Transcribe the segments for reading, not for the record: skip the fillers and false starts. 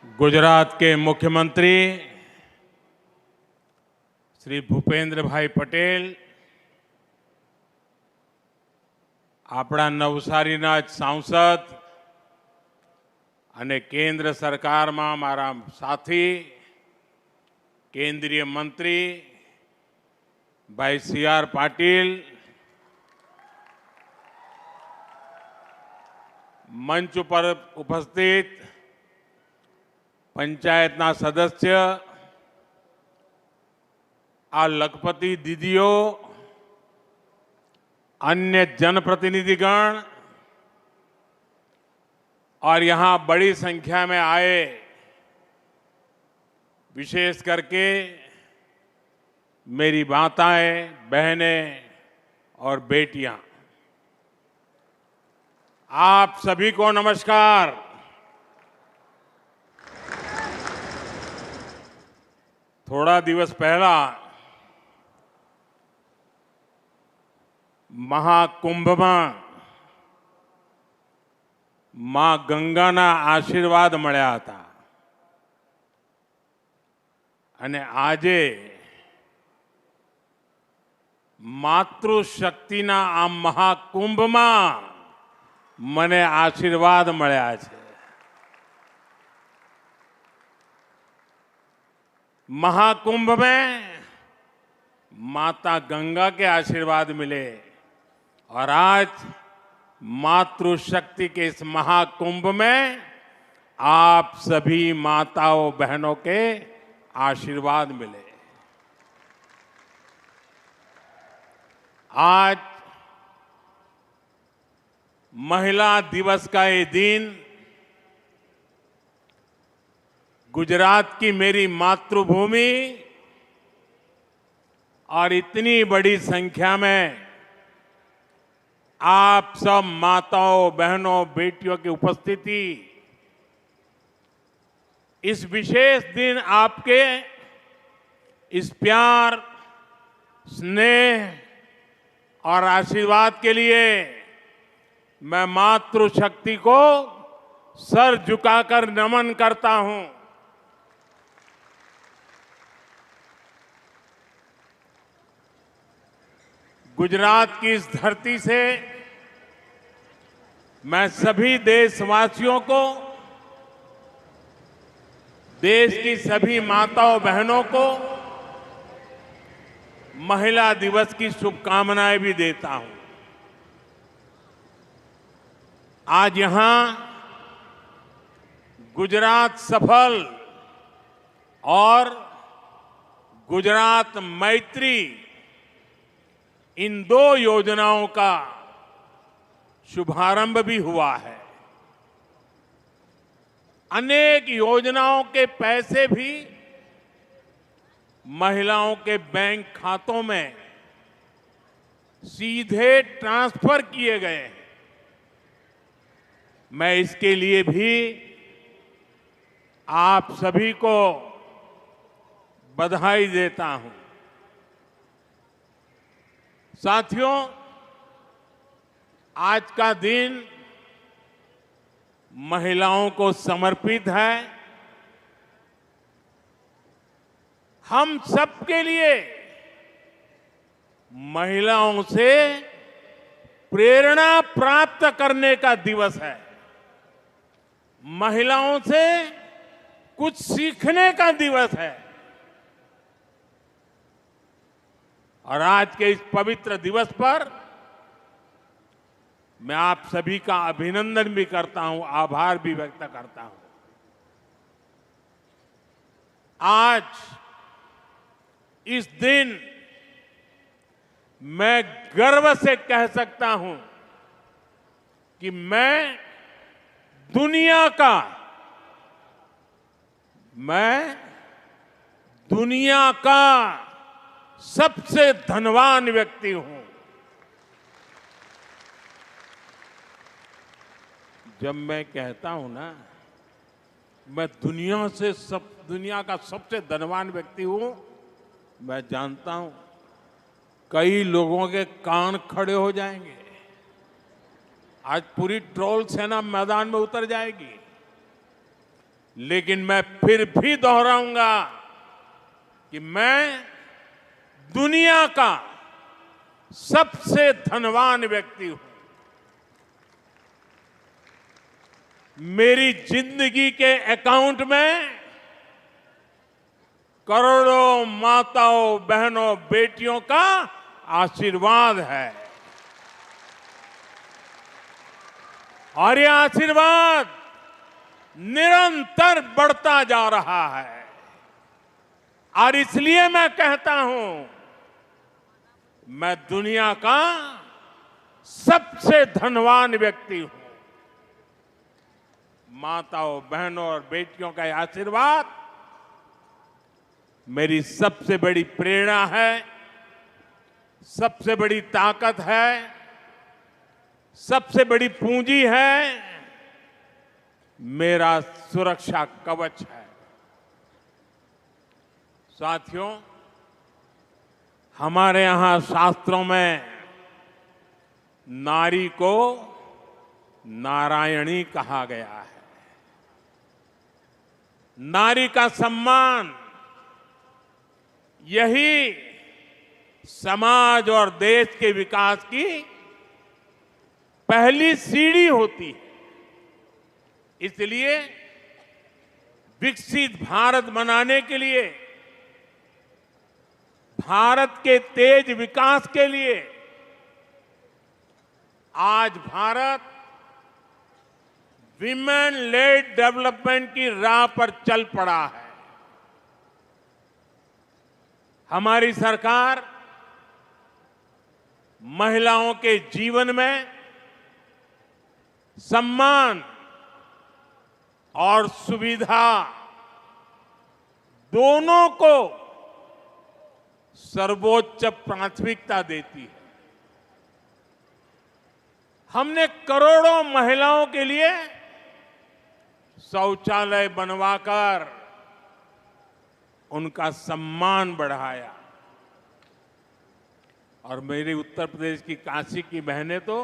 गुजरात के मुख्यमंत्री श्री भूपेंद्र भाई पटेल આપણા નવસારીના જ સાંસદ અને કેન્દ્ર સરકારમાં મારા સાથી કેન્દ્રીય મંત્રી ભાઈ સી.આર. પાટીલ, મંચ ઉપર ઉપસ્થિત પંચાયતના સદસ્ય, આ લખપતિ દીદીઓ, अन्य जनप्रतिनिधिगण और यहां बड़ी संख्या में आए विशेष करके मेरी माताएं, बहनें और बेटियां, आप सभी को नमस्कार। थोड़ा दिवस पहला મહાકુંભમાં માં ગંગાના આશીર્વાદ મળ્યા હતા અને આજે માતૃશક્તિના આ મહાકુંભમાં મને આશીર્વાદ મળ્યા છે। महाकुंभ में माता गंगा के आशीर्वाद मिले और आज मातृशक्ति के इस महाकुंभ में आप सभी माताओं बहनों के आशीर्वाद मिले। आज महिला दिवस का ये दिन गुजरात की मेरी मातृभूमि और इतनी बड़ी संख्या में आप सब माताओं, बहनों, बेटियों की उपस्थिति, इस विशेष दिन आपके इस प्यार, स्नेह और आशीर्वाद के लिए मैं मातृशक्ति को सर झुकाकर नमन करता हूं। गुजरात की इस धरती से मैं सभी देशवासियों को, देश की सभी माताओं बहनों को महिला दिवस की शुभकामनाएं भी देता हूं। आज यहां गुजरात सफल और गुजरात मैत्री इन दो योजनाओं का शुभारंभ भी हुआ है। अनेक योजनाओं के पैसे भी महिलाओं के बैंक खातों में सीधे ट्रांसफर किए गए हैं। मैं इसके लिए भी आप सभी को बधाई देता हूं। साथियों, आज का दिन महिलाओं को समर्पित है। हम सबके लिए महिलाओं से प्रेरणा प्राप्त करने का दिवस है, महिलाओं से कुछ सीखने का दिवस है। और आज के इस पवित्र दिवस पर मैं आप सभी का अभिनंदन भी करता हूं, आभार भी व्यक्त करता हूं। आज इस दिन मैं गर्व से कह सकता हूं कि मैं दुनिया का सबसे धनवान व्यक्ति हूं। जब मैं कहता हूं ना, मैं दुनिया का सबसे धनवान व्यक्ति हूं, मैं जानता हूं कई लोगों के कान खड़े हो जाएंगे। आज पूरी ट्रोल सेना मैदान में उतर जाएगी। लेकिन मैं फिर भी दोहराऊंगा कि मैं दुनिया का सबसे धनवान व्यक्ति हूं। मेरी जिंदगी के अकाउंट में करोड़ों माताओं, बहनों, बेटियों का आशीर्वाद है और ये आशीर्वाद निरंतर बढ़ता जा रहा है। और इसलिए मैं कहता हूं, मैं दुनिया का सबसे धनवान व्यक्ति हूं। माताओं, बहनों और बेटियों का आशीर्वाद मेरी सबसे बड़ी प्रेरणा है, सबसे बड़ी ताकत है, सबसे बड़ी पूंजी है, मेरा सुरक्षा कवच है। साथियों, हमारे यहां शास्त्रों में नारी को नारायणी कहा गया है। नारी का सम्मान यही समाज और देश के विकास की पहली सीढ़ी होती है। इसलिए विकसित भारत बनाने के लिए, भारत के तेज विकास के लिए आज भारत विमेन लेड डेवलपमेंट की राह पर चल पड़ा है। हमारी सरकार महिलाओं के जीवन में सम्मान और सुविधा दोनों को सर्वोच्च प्राथमिकता देती है। हमने करोड़ों महिलाओं के लिए शौचालय बनवाकर उनका सम्मान बढ़ाया और मेरे उत्तर प्रदेश की काशी की बहनें तो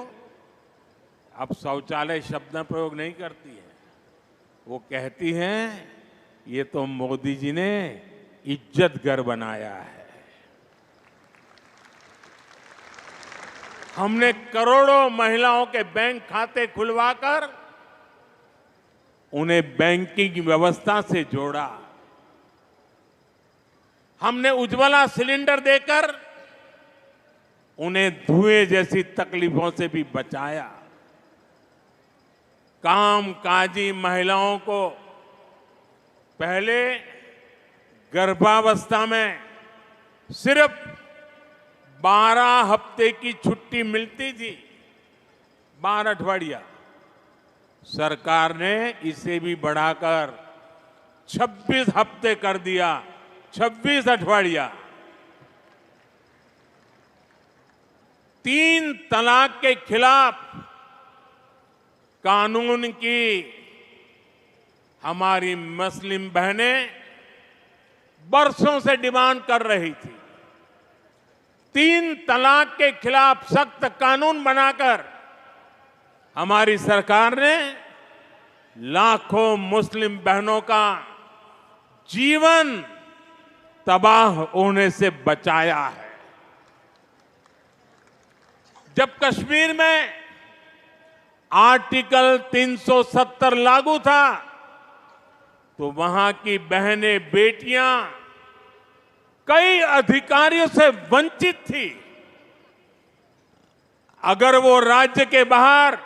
अब शौचालय शब्द प्रयोग नहीं करती हैं। वो कहती हैं, ये तो मोदी जी ने इज्जत घर बनाया है। हमने करोड़ों महिलाओं के बैंक खाते खुलवाकर उन्हें बैंकिंग व्यवस्था से जोड़ा। हमने उज्ज्वला सिलेंडर देकर उन्हें धुएं जैसी तकलीफों से भी बचाया। कामकाजी महिलाओं को पहले गर्भावस्था में सिर्फ 12 हफ्ते की छुट्टी मिलती थी, 12 अठवाडिया। सरकार ने इसे भी बढ़ाकर 26 हफ्ते कर दिया, 26 अठवाडिया। 3 तलाक के खिलाफ कानून की हमारी मुस्लिम बहनें बरसों से डिमांड कर रही थी। 3 तलाक के खिलाफ सख्त कानून बनाकर हमारी सरकार ने लाखों मुस्लिम बहनों का जीवन तबाह होने से बचाया है। जब कश्मीर में आर्टिकल 370 लागू था तो वहां की बहनें, बेटियां कई अधिकारियों से वंचित थी। अगर वो राज्य के बाहर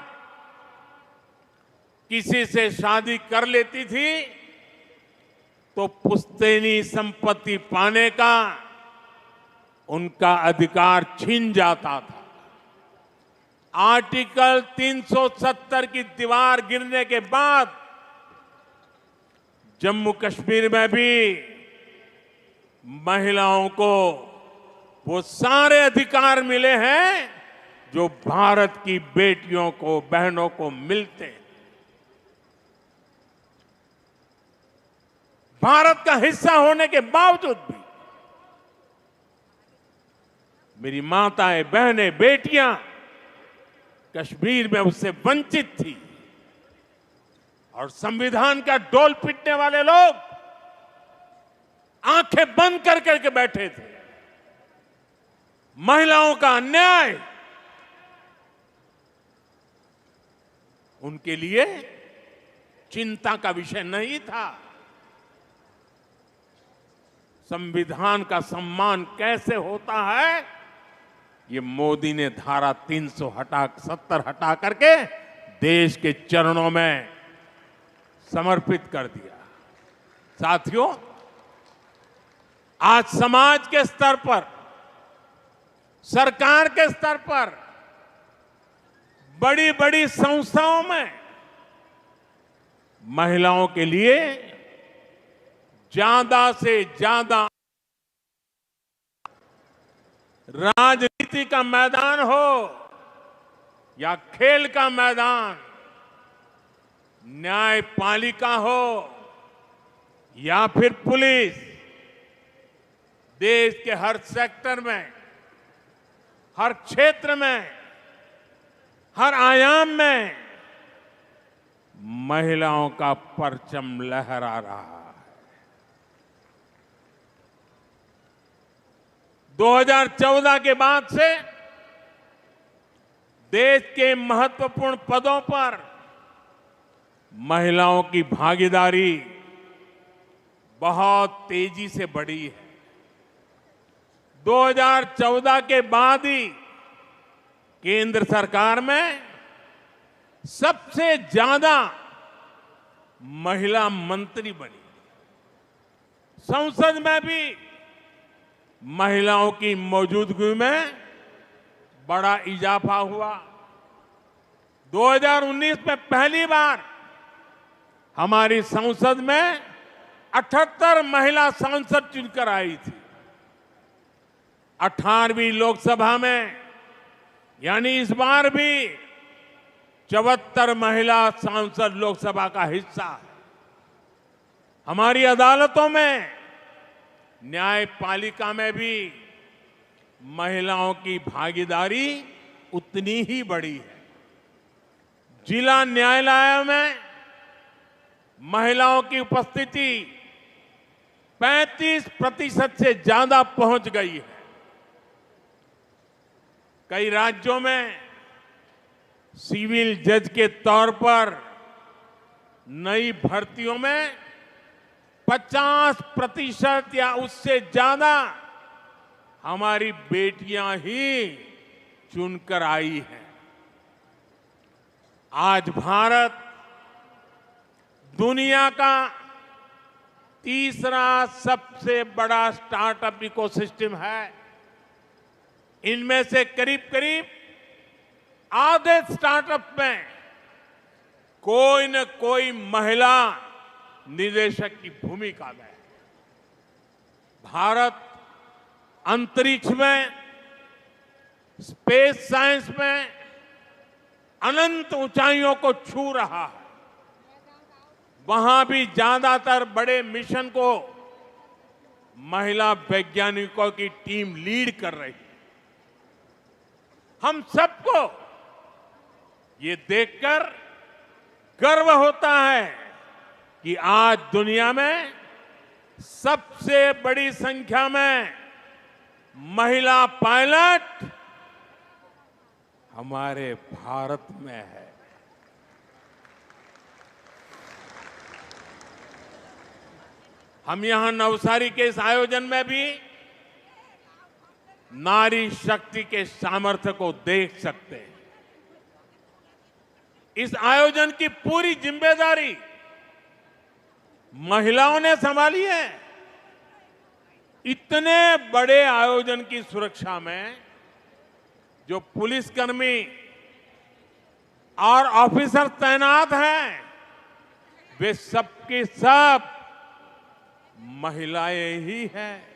किसी से शादी कर लेती थी तो पुश्तैनी संपत्ति पाने का उनका अधिकार छीन जाता था। आर्टिकल 370 की दीवार गिरने के बाद जम्मू कश्मीर में भी महिलाओं को वो सारे अधिकार मिले हैं जो भारत की बेटियों को, बहनों को मिलते हैं। भारत का हिस्सा होने के बावजूद भी मेरी माताएं, बहनें, बेटियां कश्मीर में उससे वंचित थी और संविधान का डोल पीटने वाले लोग आंखें बंद कर करके बैठे थे। महिलाओं का अन्याय उनके लिए चिंता का विषय नहीं था। संविधान का सम्मान कैसे होता है, ये मोदी ने धारा 370 हटा करके देश के चरणों में समर्पित कर दिया। साथियों, आज समाज के स्तर पर, सरकार के स्तर पर, बड़ी बड़ी संस्थाओं में महिलाओं के लिए ज्यादा से ज्यादा राजनीति का मैदान हो या खेल का मैदान, न्यायपालिका हो या फिर पुलिस, देश के हर सेक्टर में, हर क्षेत्र में, हर आयाम में महिलाओं का परचम लहरा रहा है। 2014 के बाद से देश के महत्वपूर्ण पदों पर महिलाओं की भागीदारी बहुत तेजी से बढ़ी है। 2014 के बाद ही केंद्र सरकार में सबसे ज्यादा महिला मंत्री बनी। संसद में भी महिलाओं की मौजूदगी में बड़ा इजाफा हुआ। 2019 में पहली बार हमारी संसद में 78 महिला सांसद चुनकर आई थी। 18वीं लोकसभा में यानी इस बार भी 74 महिला सांसद लोकसभा का हिस्सा है। हमारी अदालतों में, न्यायपालिका में भी महिलाओं की भागीदारी उतनी ही बड़ी है। जिला न्यायालय में महिलाओं की उपस्थिति 35% से ज्यादा पहुंच गई है। कई राज्यों में सिविल जज के तौर पर नई भर्तियों में 50% या उससे ज्यादा हमारी बेटियां ही चुनकर आई हैं। आज भारत दुनिया का तीसरा सबसे बड़ा स्टार्टअप इकोसिस्टम है। इनमें से करीब करीब आधे स्टार्टअप में कोई न कोई महिला निदेशक की भूमिका में। भारत अंतरिक्ष में, स्पेस साइंस में अनंत ऊंचाइयों को छू रहा है। वहां भी ज्यादातर बड़े मिशन को महिला वैज्ञानिकों की टीम लीड कर रही है। हम सबको ये देखकर गर्व होता है कि आज दुनिया में सबसे बड़ी संख्या में महिला पायलट हमारे भारत में है। हम यहां नवसारी के इस आयोजन में भी नारी शक्ति के सामर्थ्य को देख सकते हैं। इस आयोजन की पूरी जिम्मेदारी महिलाओं ने संभाली है। इतने बड़े आयोजन की सुरक्षा में जो पुलिसकर्मी और ऑफिसर तैनात हैं, वे सबके सब महिलाएं ही हैं।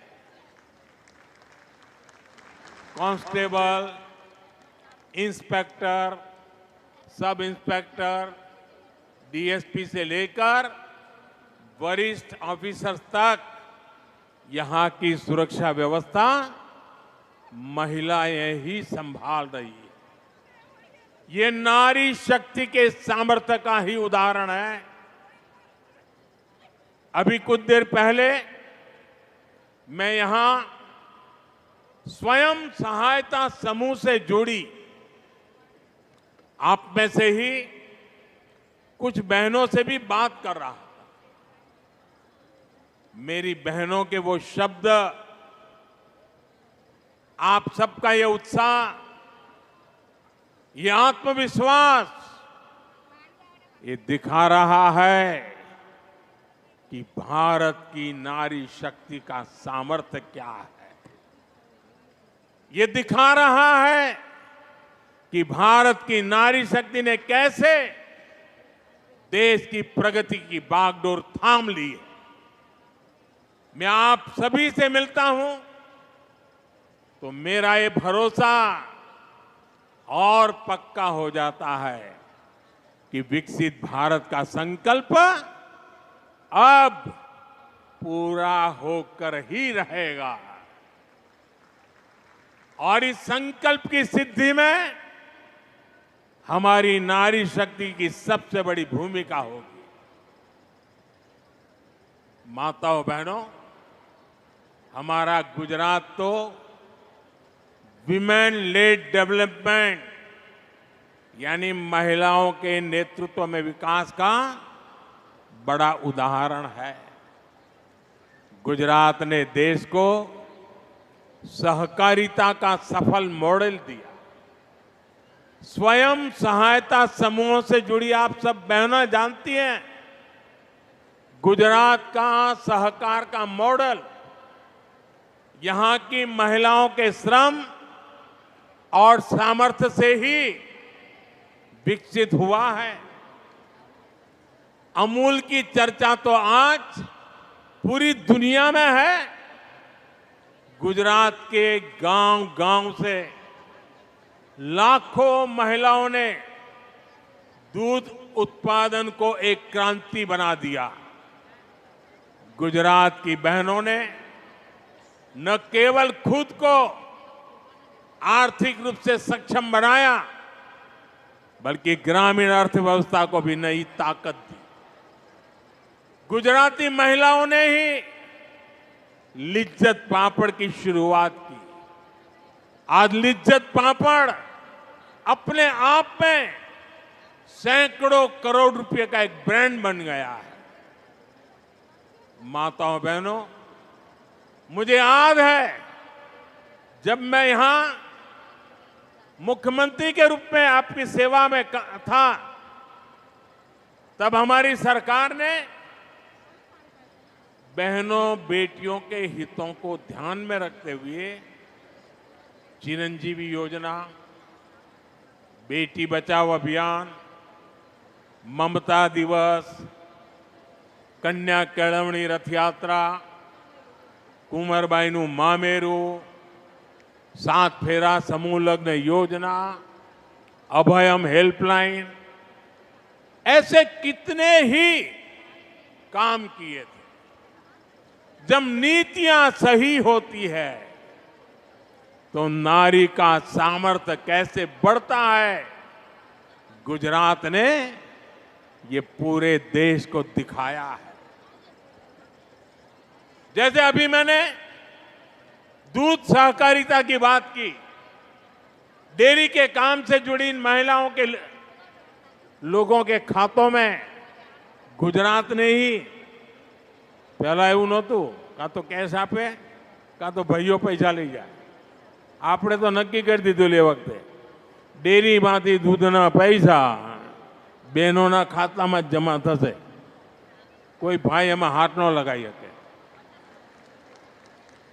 Constable, inspector, sub inspector, DSP से लेकर वरिष्ठ ऑफिसर्स तक यहां की सुरक्षा व्यवस्था महिलाएं ही संभाल रही है। ये नारी शक्ति के सामर्थ्य का ही उदाहरण है। अभी कुछ देर पहले मैं यहां स्वयं सहायता समूह से जुड़ी आप में से ही कुछ बहनों से भी बात कर रहा था। मेरी बहनों के वो शब्द, आप सबका ये उत्साह, ये आत्मविश्वास, ये दिखा रहा है कि भारत की नारी शक्ति का सामर्थ्य क्या है। ये दिखा रहा है कि भारत की नारी शक्ति ने कैसे देश की प्रगति की बागडोर थाम ली है। मैं आप सभी से मिलता हूं तो मेरा ये भरोसा और पक्का हो जाता है कि विकसित भारत का संकल्प अब पूरा होकर ही रहेगा और इस संकल्प की सिद्धि में हमारी नारी शक्ति की सबसे बड़ी भूमिका होगी। माताओं बहनों, हमारा गुजरात तो विमेन लेड डेवलपमेंट यानी महिलाओं के नेतृत्व में विकास का बड़ा उदाहरण है। गुजरात ने देश को सहकारिता का सफल मॉडल दिया। स्वयं सहायता समूहों से जुड़ी आप सब बहनें जानती हैं, गुजरात का सहकार का मॉडल यहां की महिलाओं के श्रम और सामर्थ्य से ही विकसित हुआ है। अमूल की चर्चा तो आज पूरी दुनिया में है। गुजरात के गांव-गांव से लाखों महिलाओं ने दूध उत्पादन को एक क्रांति बना दिया। गुजरात की बहनों ने न केवल खुद को आर्थिक रूप से सक्षम बनाया, बल्कि ग्रामीण अर्थव्यवस्था को भी नई ताकत दी। गुजराती महिलाओं ने ही लिज्जत पापड़ की शुरुआत की। आज लिज्जत पापड़ अपने आप में सैकड़ों करोड़ रुपए का एक ब्रांड बन गया है। माताओं बहनों, मुझे याद है जब मैं यहां मुख्यमंत्री के रूप में आपकी सेवा में था, तब हमारी सरकार ने बहनों बेटियों के हितों को ध्यान में रखते हुए चिरंजीवी योजना, बेटी बचाओ अभियान, ममता दिवस, कन्या केळवणी रथ यात्रा, कुंवरबाईनु मामेरू, 7 फेरा समूह लग्न योजना, अभयम हेल्पलाइन, ऐसे कितने ही काम किए थे। जब नीतियां सही होती है तो नारी का सामर्थ्य कैसे बढ़ता है, गुजरात ने ये पूरे देश को दिखाया है। जैसे अभी मैंने दूध सहकारिता की बात की, डेयरी के काम से जुड़ी इन महिलाओं के लोगों के खातों में गुजरात ने ही पहला એવું નહોતું, કાં તો કેશ આપે કાં તો ભાઈઓ પૈસા લઈ જાય। આપણે તો નક્કી કરી દીધું એ વખતે ડેરીમાંથી દૂધના પૈસા બહેનોના ખાતામાં જ જમા થશે, કોઈ ભાઈ એમાં હાથ ન લગાવી શકે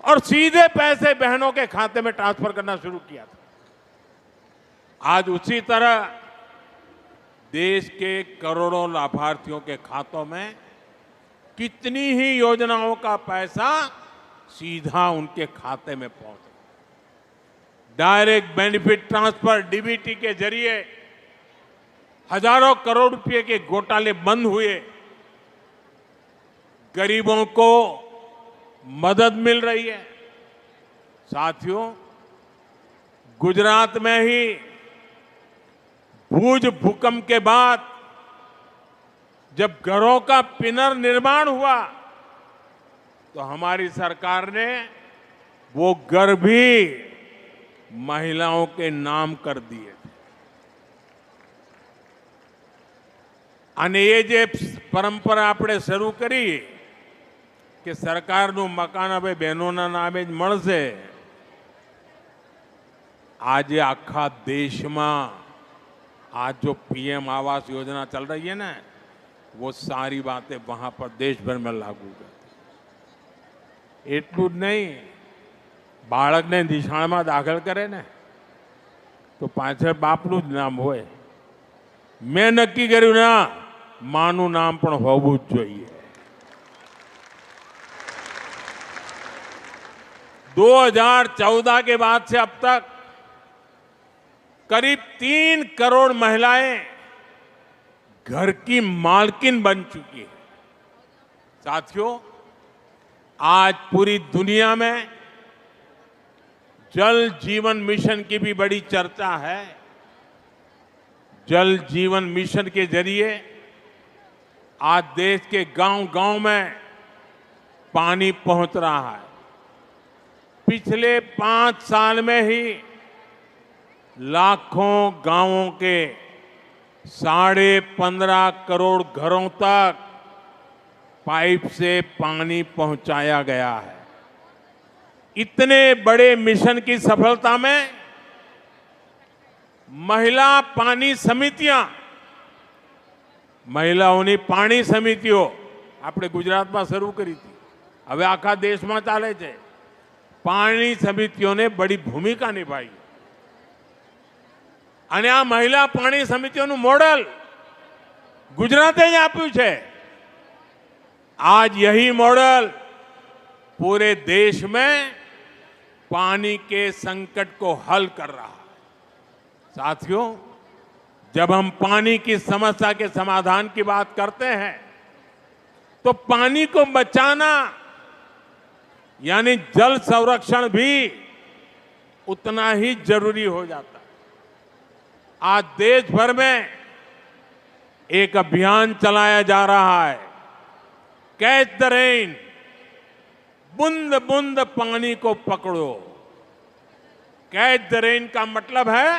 और सीधे पैसे बहनों के खाते में ट्रांसफर करना शुरू किया था। आज उसी तरह देश के करोड़ों लाभार्थियों के खातों में कितनी ही योजनाओं का पैसा सीधा उनके खाते में पहुंचा। डायरेक्ट बेनिफिट ट्रांसफर डीबीटी के जरिए हजारों करोड़ रुपए के घोटाले बंद हुए, गरीबों को मदद मिल रही है। साथियों, गुजरात में ही भूज भूकंप के बाद जब घरों का पुनर्निर्माण हुआ तो हमारी सरकार ने वो घर भी महिलाओं के नाम कर दिए। અને એ જે પરંપરા આપણે શરૂ કરી કે સરકારનું મકાન હવે બહેનોના નામે જ મળશે, આજે આખા દેશમાં आज जो पीएम आवास योजना चल रही है ना, वो सारी बातें वहां पर देश भर में लागू है। એટલું જ નહીં, બાળકને નિશાળમાં દાખલ કરે ને તો પાછળ બાપનું જ નામ હોય। મેં નક્કી કર્યું ના, માનું નામ પણ હોવું જ જોઈએ। 2014 के बाद से अब तक करीब 3 करोड़ महिलाएं घर की मालकिन बन चुकी है। साथियों, आज पूरी दुनिया में जल जीवन मिशन की भी बड़ी चर्चा है। जल जीवन मिशन के जरिए आज देश के गांव-गांव में पानी पहुंच रहा है। पिछले 5 साल में ही लाखों गांवों के 15.5 करोड़ घरों तक पाइप से पानी पहुंचाया गया है। इतने बड़े मिशन की सफलता में महिला पानी समितियां, महिलाओं पानी समितियों આપણે ગુજરાતમાં શરૂ કરી હતી, હવે આખા દેશમાં ચાલે છે। પાણી સમિતિઓને બડી ભૂમિકા નિભાઈ અને આ મહિલા પાણી સમિતિઓનું મોડલ ગુજરાતે જ આપ્યું છે। आज यही मॉडल पूरे देश में पानी के संकट को हल कर रहा है। साथियों, जब हम पानी की समस्या के समाधान की बात करते हैं तो पानी को बचाना यानी जल संरक्षण भी उतना ही जरूरी हो जाता है। आज देश भर में एक अभियान चलाया जा रहा है, कैच द रेन, बूंद बूंद पानी को पकड़ो। कैच द रेन का मतलब है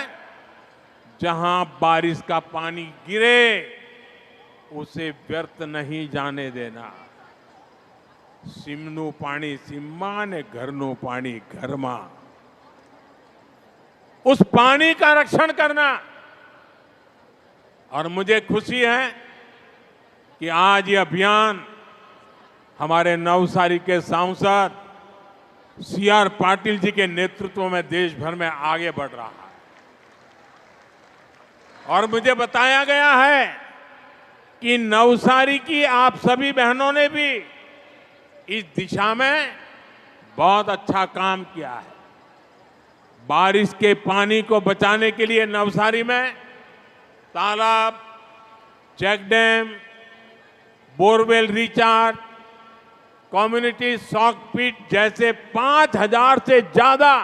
जहां बारिश का पानी गिरे उसे व्यर्थ नहीं जाने देना। सीमનું પાણી सीमમાં ने घरનું पानी घરમાં, उस पानी का रक्षण करना। और मुझे खुशी है कि आज ये अभियान हमारे नवसारी के सांसद सीआर पाटिल जी के नेतृत्व में देश भर में आगे बढ़ रहा है। और मुझे बताया गया है कि नवसारी की आप सभी बहनों ने भी इस दिशा में बहुत अच्छा काम किया है। बारिश के पानी को बचाने के लिए नवसारी में तालाब, check dam, borewell recharge, community soak pit जैसे 5000 से ज्यादा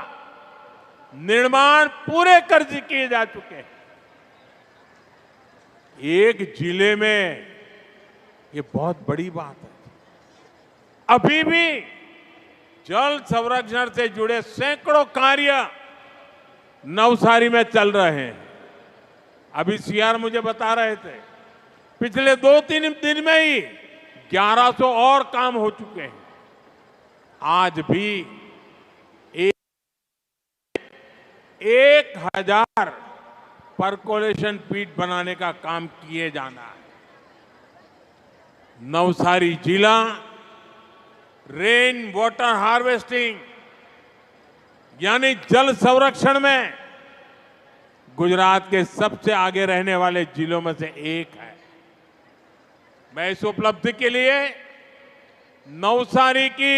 निर्माण पूरे कर किए जा चुके हैं। एक जिले में ये बहुत बड़ी बात है। अभी भी जल संरक्षण से जुड़े सैकड़ों कार्य नवसारी में चल रहे हैं। अभी सीआर मुझे बता रहे थे, पिछले 2-3 दिन में ही 1100 और काम हो चुके हैं। आज भी 1000 परकोलेशन पीट बनाने का काम किए जाना है। नवसारी जिला रेन वाटर हार्वेस्टिंग यानी जल संरक्षण में गुजरात के सबसे आगे रहने वाले जिलों में से एक है। मैं इस उपलब्धि के लिए नवसारी की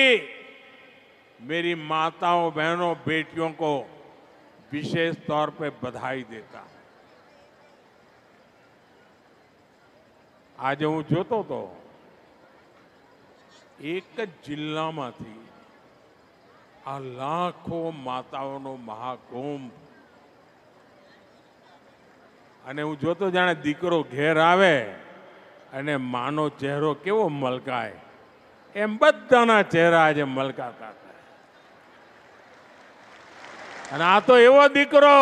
मेरी माताओं, बहनों, बेटियों को विशेष तौर पे बधाई देता हूं। आज हूं जोतो तो एक જ જિલ્લામાંથી આ લાખો માતાઓનો મહાકુંભ, અને હું જોતો જાણે દીકરો ઘેર આવે અને માનો ચહેરો કેવો મલકાય, એમ બધાના ચહેરા આજે મલકાતા હતા. અને આ તો એવો દીકરો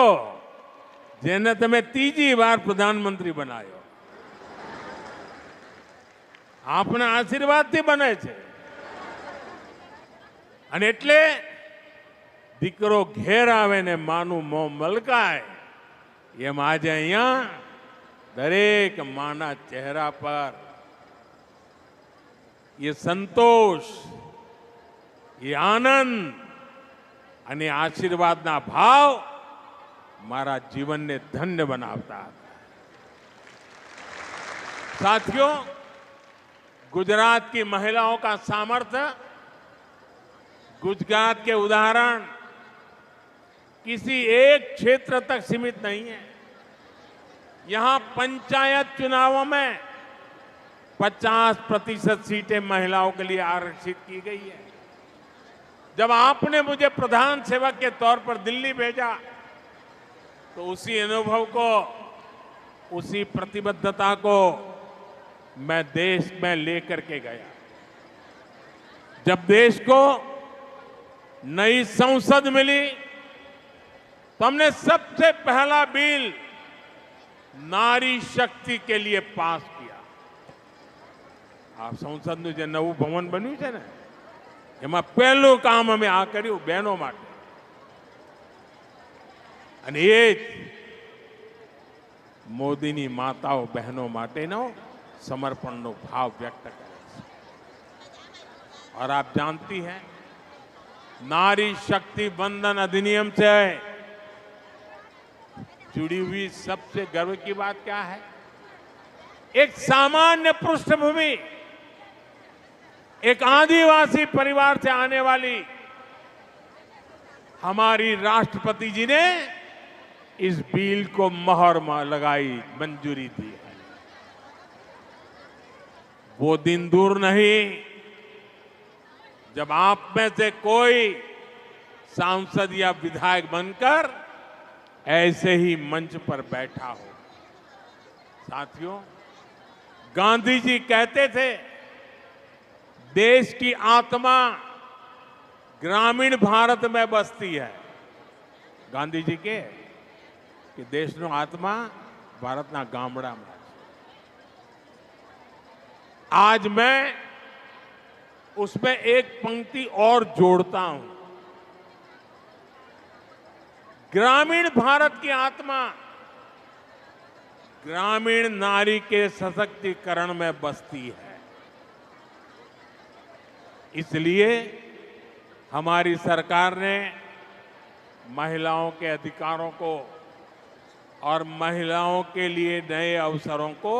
જેને તમે ત્રીજી વાર પ્રધાનમંત્રી બનાવ્યો. આપના આશીર્વાદથી બને છે. અને એટલે દીકરો ઘેર આવે ને માનું મોં મલકાય એમ આજે અહીંયા દરેક માના ચહેરા પર ये संतोष, ये आनंद અને આશીર્વાદના ભાવ મારા જીવનને ધન્ય બનાવતા હતા. साथियों, गुजरात की महिलाओं का सामर्थ्य, गुजरात के उदाहरण किसी एक क्षेत्र तक सीमित नहीं है. यहां पंचायत चुनावों में 50% सीटें महिलाओं के लिए आरक्षित की गई है. जब आपने मुझे प्रधान सेवक के तौर पर दिल्ली भेजा तो उसी अनुभव को, उसी प्रतिबद्धता को मैं देश में लेकर के गया. जब देश को नई संसद मिली तो हमने सबसे पहला बिल नारी शक्ति के लिए पास किया. આ સંસદનું જે નવું ભવન બન્યું છે ને એમાં પહેલું કામ અમે આ કર્યું બહેનો માટે. અને એ જ મોદીની માતાઓ બહેનો માટેનો સમર્પણનો ભાવ વ્યક્ત કરે છે. और आप जानती हैं, नारी शक्ति वंदन अधिनियम से जुड़ी हुई सबसे गर्व की बात क्या है? एक सामान्य पृष्ठभूमि, एक आदिवासी परिवार से आने वाली हमारी राष्ट्रपति जी ने इस बिल को मोहर लगाई, मंजूरी दी है. वो दिन दूर नहीं जब आप में से कोई सांसद या विधायक बनकर ऐसे ही मंच पर बैठा हो. साथियों, गांधी जी कहते थे, देश की आत्मा ग्रामीण भारत में बसती है. गांधी जी के कि देशનો આત્મા ભારતના ગામડામાં છે. आज मैं उसमें एक पंक्ति और जोड़ता हूं. ग्रामीण भारत की आत्मा ग्रामीण नारी के सशक्तिकरण में बसती है. इसलिए हमारी सरकार ने महिलाओं के अधिकारों को और महिलाओं के लिए नए अवसरों को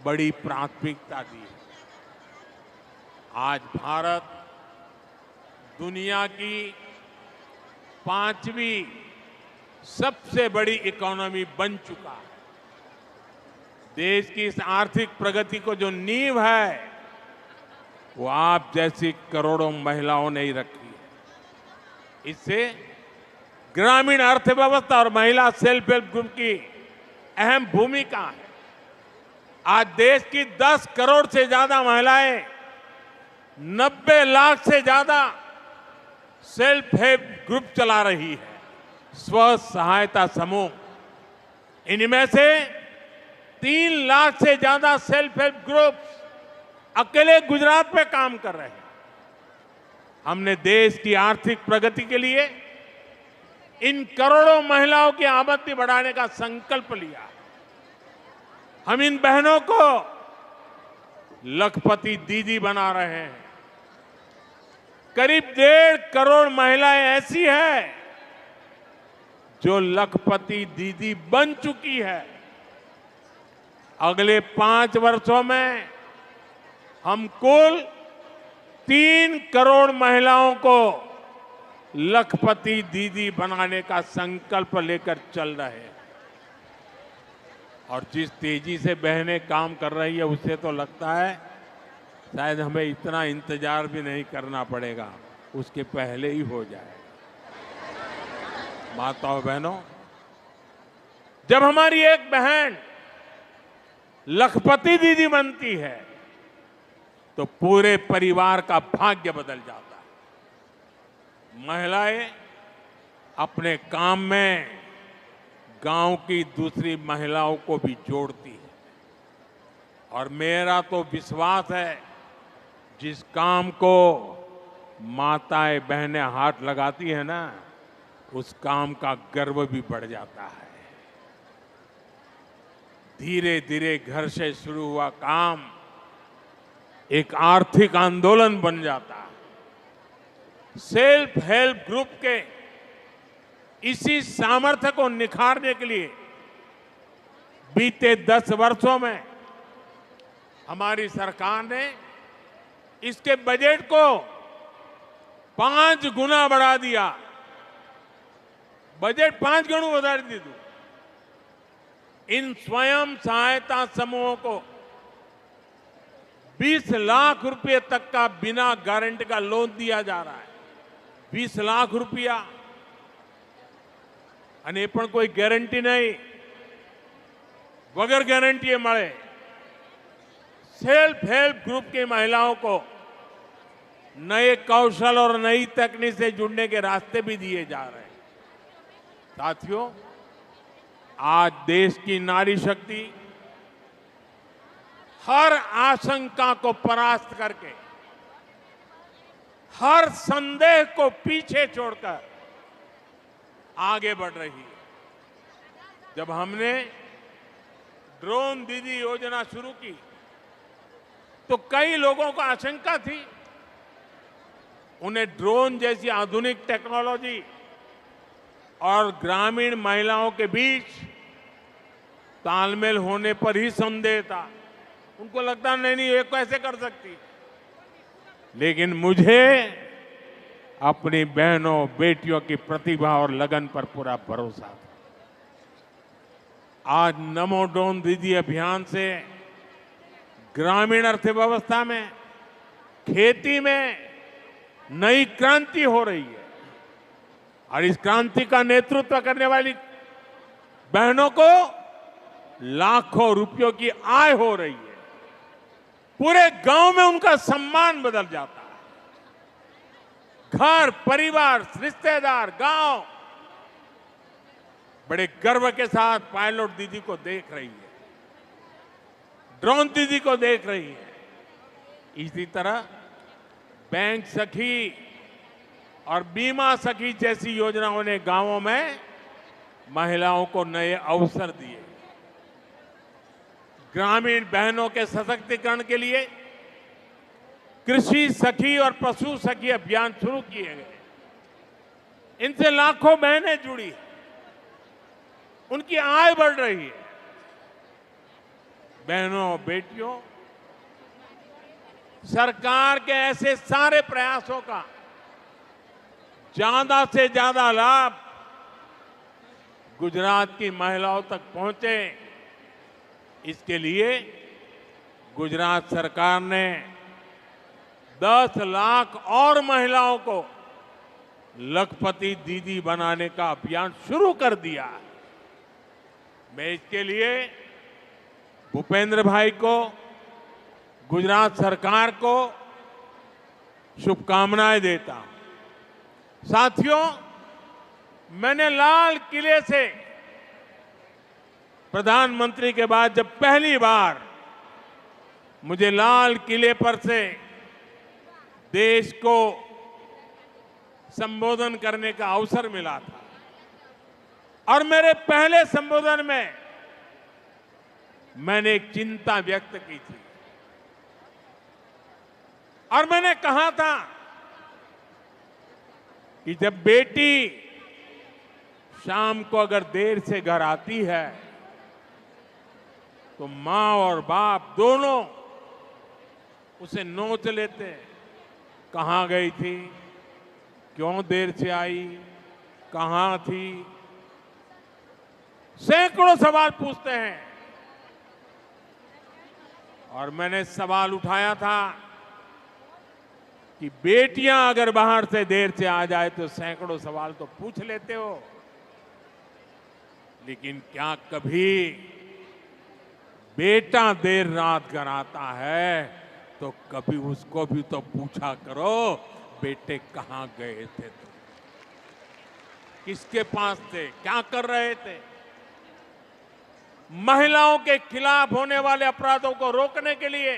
बड़ी प्राथमिकता दी है. आज भारत दुनिया की 5वीं सबसे बड़ी इकोनॉमी बन चुका है. देश की इस आर्थिक प्रगति को जो नींव है वो आप जैसी करोड़ों महिलाओं ने ही रखी है. इससे ग्रामीण अर्थव्यवस्था और महिला सेल्फ हेल्प ग्रुप की अहम भूमिका है. आज देश की 10 करोड़ से ज्यादा महिलाएं 90 लाख से ज्यादा सेल्फ हेल्प ग्रुप चला रही है, स्व सहायता समूह. इनमें से 3 लाख से ज्यादा सेल्फ हेल्प ग्रुप अकेले गुजरात में काम कर रहे हैं. हमने देश की आर्थिक प्रगति के लिए इन करोड़ों महिलाओं की आमदनी बढ़ाने का संकल्प लिया. हम इन बहनों को लखपति दीदी बना रहे हैं. करीब 1.5 करोड़ महिलाएं ऐसी हैं जो लखपति दीदी बन चुकी है. अगले 5 वर्षों में हम कुल 3 करोड़ महिलाओं को लखपति दीदी बनाने का संकल्प लेकर चल रहे हैं. और जिस तेजी से बहनें काम कर रही है उससे तो लगता है शायद हमें इतना इंतजार भी नहीं करना पड़ेगा, उसके पहले ही हो जाएगा. माताओं बहनों, जब हमारी एक बहन लखपति दीदी बनती है तो पूरे परिवार का भाग्य बदल जाता है। महिलाएं अपने काम में गांव की दूसरी महिलाओं को भी जोड़ती है और मेरा तो विश्वास है जिस काम को माताएं बहनें हाथ लगाती है ना, उस काम का गर्व भी बढ़ जाता है। धीरे धीरे घर से शुरू हुआ काम एक आर्थिक आंदोलन बन जाता है। सेल्फ हेल्प ग्रुप के इसी सामर्थ्य को निखारने के लिए बीते 10 वर्षों में हमारी सरकार ने इसके बजट को 5 गुना बढ़ा दिया। बजट 5 गुना बढ़ा दी। इन स्वयं सहायता समूहों को 20 लाख रुपए तक का बिना गारंटी का लोन दिया जा रहा है। 20 लाख रुपया અને એ પણ કોઈ ગેરંટી નહીં, વગર ગેરંટી મળે। सेल्फ हेल्प ग्रुप की महिलाओं को नए कौशल और नई तकनीक से जुड़ने के रास्ते भी दिए जा रहे हैं। साथियों, आज देश की नारी शक्ति हर आशंका को परास्त करके, हर संदेह को पीछे छोड़कर आगे बढ़ रही है। जब हमने ड्रोन दीदी योजना शुरू की तो कई लोगों को आशंका थी। उन्हें ड्रोन जैसी आधुनिक टेक्नोलॉजी और ग्रामीण महिलाओं के बीच तालमेल होने पर ही संदेह था। उनको लगता नहीं ये कैसे कर सकती। लेकिन मुझे अपनी बहनों बेटियों की प्रतिभा और लगन पर पूरा भरोसा था। आज नमो ड्रोन दीदी अभियान से ग्रामीण अर्थव्यवस्था में, खेती में नई क्रांति हो रही है और इस क्रांति का नेतृत्व करने वाली बहनों को लाखों रुपयों की आय हो रही है। पूरे गांव में उनका सम्मान बदल जाता है। घर, परिवार, रिश्तेदार, गांव बड़े गर्व के साथ पायलट दीदी को देख रही है, ड्रोन दीदी को देख रही है। इसी तरह बैंक सखी और बीमा सखी जैसी योजनाओं ने गांवों में महिलाओं को नए अवसर दिए। ग्रामीण बहनों के सशक्तिकरण के लिए कृषि सखी और पशु सखी अभियान शुरू किए गए। इनसे लाखों बहनें जुड़ी, उनकी आय बढ़ रही है। बहनों बेटियों, सरकार के ऐसे सारे प्रयासों का ज्यादा से ज्यादा लाभ गुजरात की महिलाओं तक पहुंचे, इसके लिए गुजरात सरकार ने 10 लाख और महिलाओं को लखपति दीदी बनाने का अभियान शुरू कर दिया। मैं इसके लिए भूपेंद्र भाई को, गुजरात सरकार को शुभकामनाएं देता हूं। साथियों, मैंने लाल किले से प्रधानमंत्री के बाद जब पहली बार मुझे लाल किले पर से देश को संबोधन करने का अवसर मिला था और मेरे पहले संबोधन में मैंने एक चिंता व्यक्त की थी और मैंने कहा था कि जब बेटी शाम को अगर देर से घर आती है तो मां और बाप दोनों उसे नोच लेते हैं। कहां गई थी, क्यों देर से आई, कहां थी, सैकड़ों सवाल पूछते हैं। और मैंने सवाल उठाया था कि बेटियां अगर बाहर से देर से आ जाए तो सैकड़ों सवाल तो पूछ लेते हो, लेकिन क्या कभी बेटा देर रात घर आता है तो कभी उसको भी तो पूछा करो, बेटे कहाँ गए थे तुम, किसके पास थे, क्या कर रहे थे। महिलाओं के खिलाफ होने वाले अपराधों को रोकने के लिए,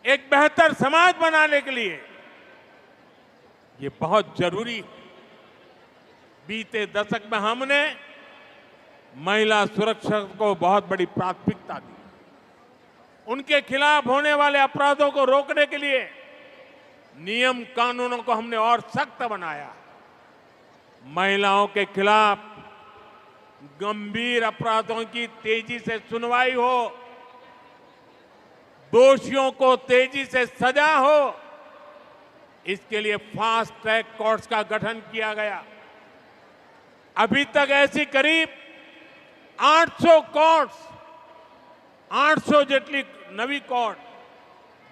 एक बेहतर समाज बनाने के लिए ये बहुत जरूरी है। बीते दशक में हमने महिला सुरक्षा को बहुत बड़ी प्राथमिकता दी। उनके खिलाफ होने वाले अपराधों को रोकने के लिए नियम कानूनों को हमने और सख्त बनाया। महिलाओं के खिलाफ गंभीर अपराधों की तेजी से सुनवाई हो, दोषियों को तेजी से सजा हो, इसके लिए फास्ट ट्रैक कोर्ट्स का गठन किया गया। अभी तक ऐसी करीब 800 कोर्ट्स, 800 जेटली नवी कोर्ट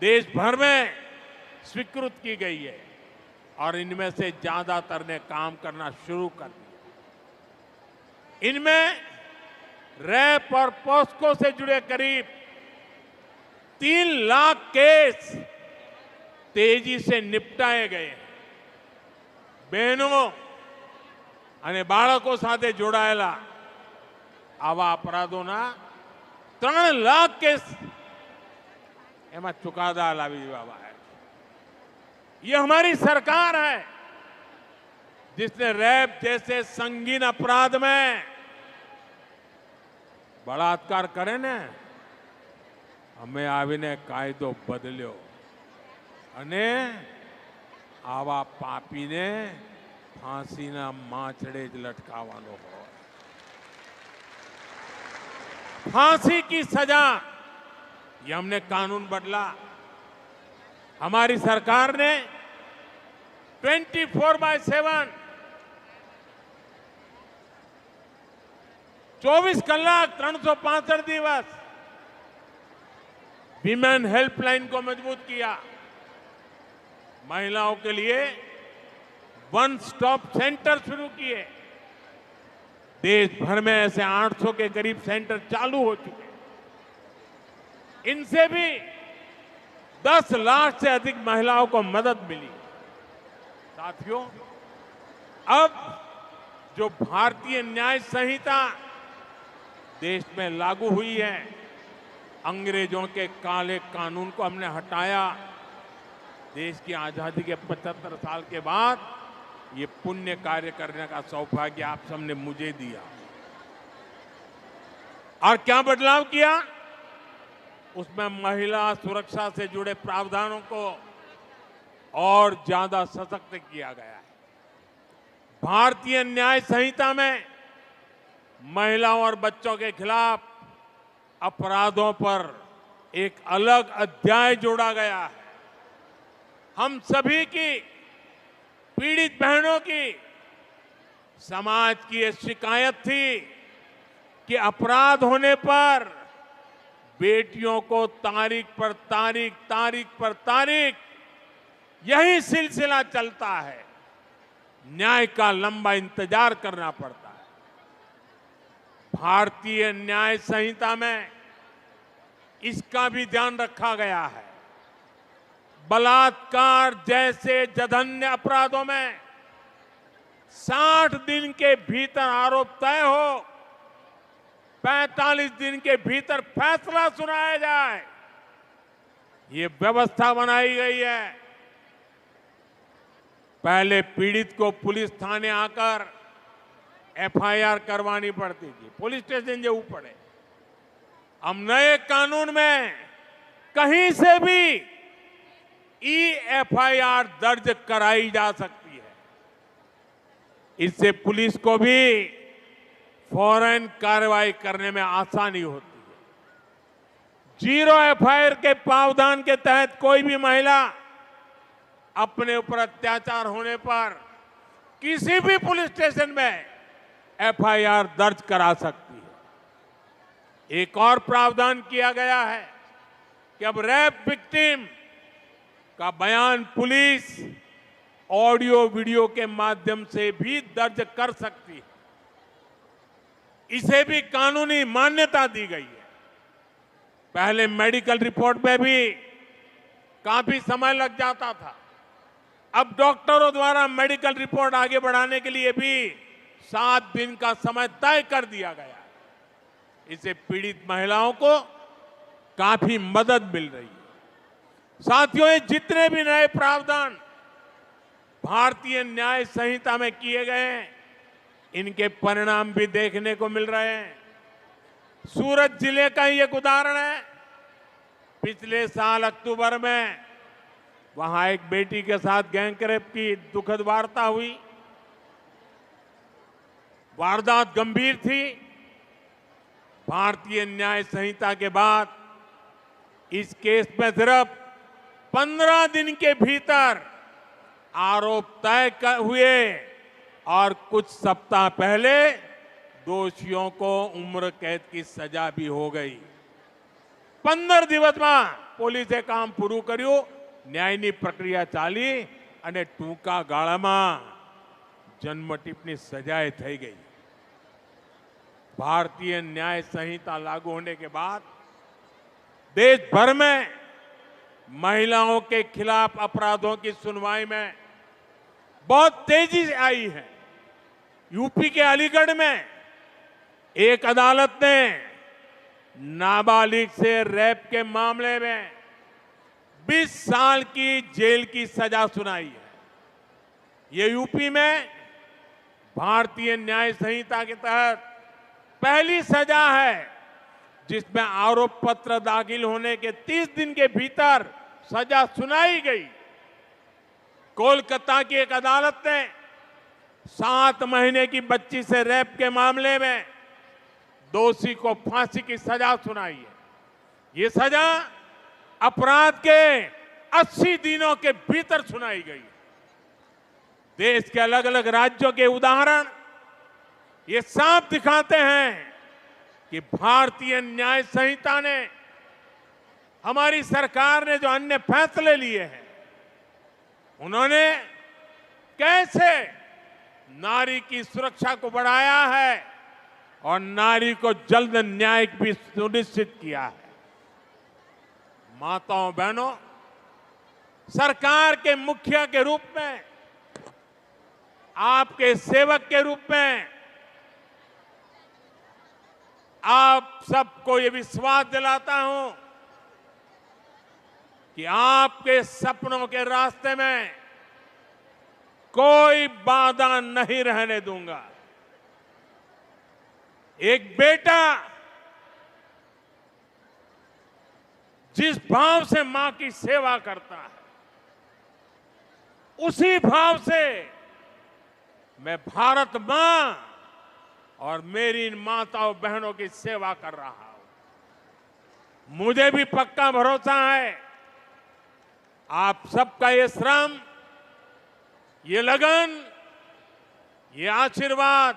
देश भर में स्वीकृत की गई है और इनमें से ज्यादातर ने काम करना शुरू कर दिया। इनमें रैप और पॉस्को से जुड़े करीब 3 लाख केस तेजी से निपटाए गए हैं। बहनों અને બાળકો સાથે જોડાયેલા આવા અપરાધોના 3 લાખ કેસ એમાં ચુકાદા લાવી દેવામાં આવ્યા છે। ये हमारी सरकार है जिसने रैप जैसे संगीन अपराध में बलात्कार करे ने અમે આવીને કાયદો બદલ્યો અને આવા પાપીને फांसीना माछड़े ज लटकावानो हो। फांसी की सजा, ये हमने कानून बदला। हमारी सरकार ने 24/7 24 कलाक 365 दिवस विमेन हेल्पलाइन को मजबूत किया। महिलाओं के लिए वन स्टॉप सेंटर शुरू किए। देश भर में ऐसे 800 के करीब सेंटर चालू हो चुके हैं। इनसे भी 10 लाख से अधिक महिलाओं को मदद मिली। साथियों, अब जो भारतीय न्याय संहिता देश में लागू हुई है, अंग्रेजों के काले कानून को हमने हटाया। देश की आजादी के 75 साल के बाद ये पुण्य कार्य करने का सौभाग्य आप सबने मुझे दिया। और क्या बदलाव किया? उसमें महिला सुरक्षा से जुड़े प्रावधानों को और ज्यादा सशक्त किया गया है। भारतीय न्याय संहिता में महिलाओं और बच्चों के खिलाफ अपराधों पर एक अलग अध्याय जोड़ा गया है। हम सभी की, पीड़ित बहनों की, समाज की ये शिकायत थी कि अपराध होने पर बेटियों को तारीख पर तारीख, तारीख पर तारीख यही सिलसिला चलता है। न्याय का लंबा इंतजार करना पड़ता है। भारतीय न्याय संहिता में इसका भी ध्यान रखा गया है। बलात्कार जैसे जघन्य अपराधों में 60 दिन के भीतर आरोप तय हो, 45 दिन के भीतर फैसला सुनाया जाए, ये व्यवस्था बनाई गई है। पहले पीड़ित को पुलिस थाने आकर एफआईआर करवानी पड़ती थी, पुलिस स्टेशन जવું પડે। अब नए कानून में कहीं से भी एफआईआर दर्ज कराई जा सकती है। इससे पुलिस को भी फौरन कार्रवाई करने में आसानी होती है। जीरो एफआईआर के प्रावधान के तहत कोई भी महिला अपने ऊपर अत्याचार होने पर किसी भी पुलिस स्टेशन में एफआईआर दर्ज करा सकती है। एक और प्रावधान किया गया है कि अब रेप विक्टिम का बयान पुलिस ऑडियो वीडियो के माध्यम से भी दर्ज कर सकती है। इसे भी कानूनी मान्यता दी गई है। पहले मेडिकल रिपोर्ट में भी काफी समय लग जाता था। अब डॉक्टरों द्वारा मेडिकल रिपोर्ट आगे बढ़ाने के लिए भी 7 दिन का समय तय कर दिया गया। इससे पीड़ित महिलाओं को काफी मदद मिल रही है। साथियों, ये जितने भी नए प्रावधान भारतीय न्याय संहिता में किए गए हैं, इनके परिणाम भी देखने को मिल रहे हैं। सूरत जिले का ही एक उदाहरण है। पिछले साल अक्टूबर में वहां एक बेटी के साथ गैंग रेप की दुखद वार्ता हुई। वारदात गंभीर थी। भारतीय न्याय संहिता के बाद इस केस में सिर्फ 15 दिन के भीतर आरोप तय हुए और कुछ सप्ताह पहले दोषियों को उम्र कैद की सजा भी हो गई। 15 દિવસ में પોલીસે કામ પૂરું કર્યું, ન્યાયની પ્રક્રિયા ચાલી અને ટૂંકા ગાળામાં જન્મટીપની સજાએ થઈ ગઈ। भारतीय न्याय संहिता लागू होने के बाद देश भर में महिलाओं के खिलाफ अपराधों की सुनवाई में बहुत तेजी से आई है। यूपी के अलीगढ़ में एक अदालत ने नाबालिग से रेप के मामले में 20 साल की जेल की सजा सुनाई है। ये यूपी में भारतीय न्याय संहिता के तहत पहली सजा है जिसमें आरोप पत्र दाखिल होने के 30 दिन के भीतर सजा सुनाई गई। कोलकाता की एक अदालत ने 7 महीने की बच्ची से रेप के मामले में दोषी को फांसी की सजा सुनाई है। ये सजा अपराध के 80 दिनों के भीतर सुनाई गई। देश के अलग अलग राज्यों के उदाहरण ये साफ दिखाते हैं कि भारतीय न्याय संहिता ने, हमारी सरकार ने जो अन्य फैसले लिए हैं, उन्होंने कैसे नारी की सुरक्षा को बढ़ाया है और नारी को जल्द न्याय भी सुनिश्चित किया है। माताओं बहनों, सरकार के मुखिया के रूप में, आपके सेवक के रूप में आप सबको ये विश्वास दिलाता हूं कि आपके सपनों के रास्ते में कोई बाधा नहीं रहने दूंगा। एक बेटा जिस भाव से मां की सेवा करता है, उसी भाव से मैं भारत मां और मेरी इन माताओं बहनों की सेवा कर रहा हूं। मुझे भी पक्का भरोसा है आप सबका ये श्रम, ये लगन, ये आशीर्वाद,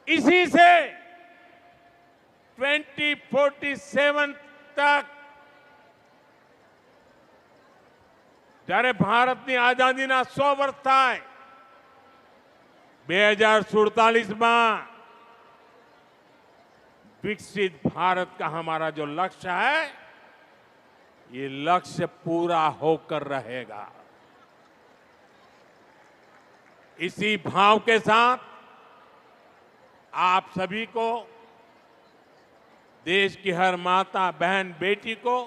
इसी से 2047 तक, જ્યારે ભારતની આઝાદીના 100 વર્ષ થાય, 2047 में विकसित भारत का हमारा जो लक्ष्य है, ये लक्ष्य पूरा होकर रहेगा। इसी भाव के साथ आप सभी को, देश की हर माता, बहन, बेटी को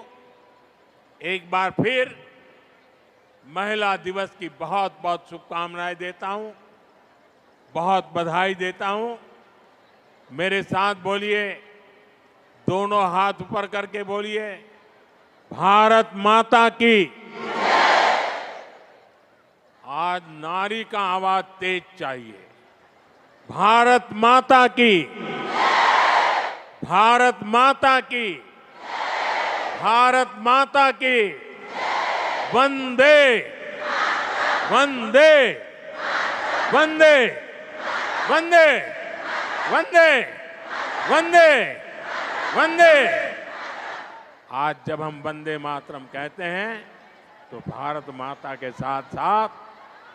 एक बार फिर महिला दिवस की बहुत बहुत शुभकामनाएं देता हूं, बहुत बधाई देता हूं। मेरे साथ बोलिए, दोनों हाथ ऊपर करके बोलिए, भारत माता की। आज नारी का आवाज तेज चाहिए। भारत माता की, भारत माता की, भारत माता की। वंदे वंदे वंदे वंदे वंदे वंदे वंदे। आज जब हम वंदे मातरम कहते हैं तो भारत माता के साथ साथ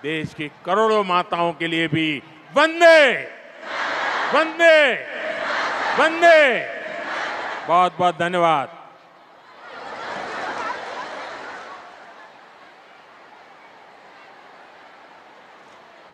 देश की करोड़ों माताओं के लिए भी वंदे वंदे वंदे बहुत बहुत धन्यवाद।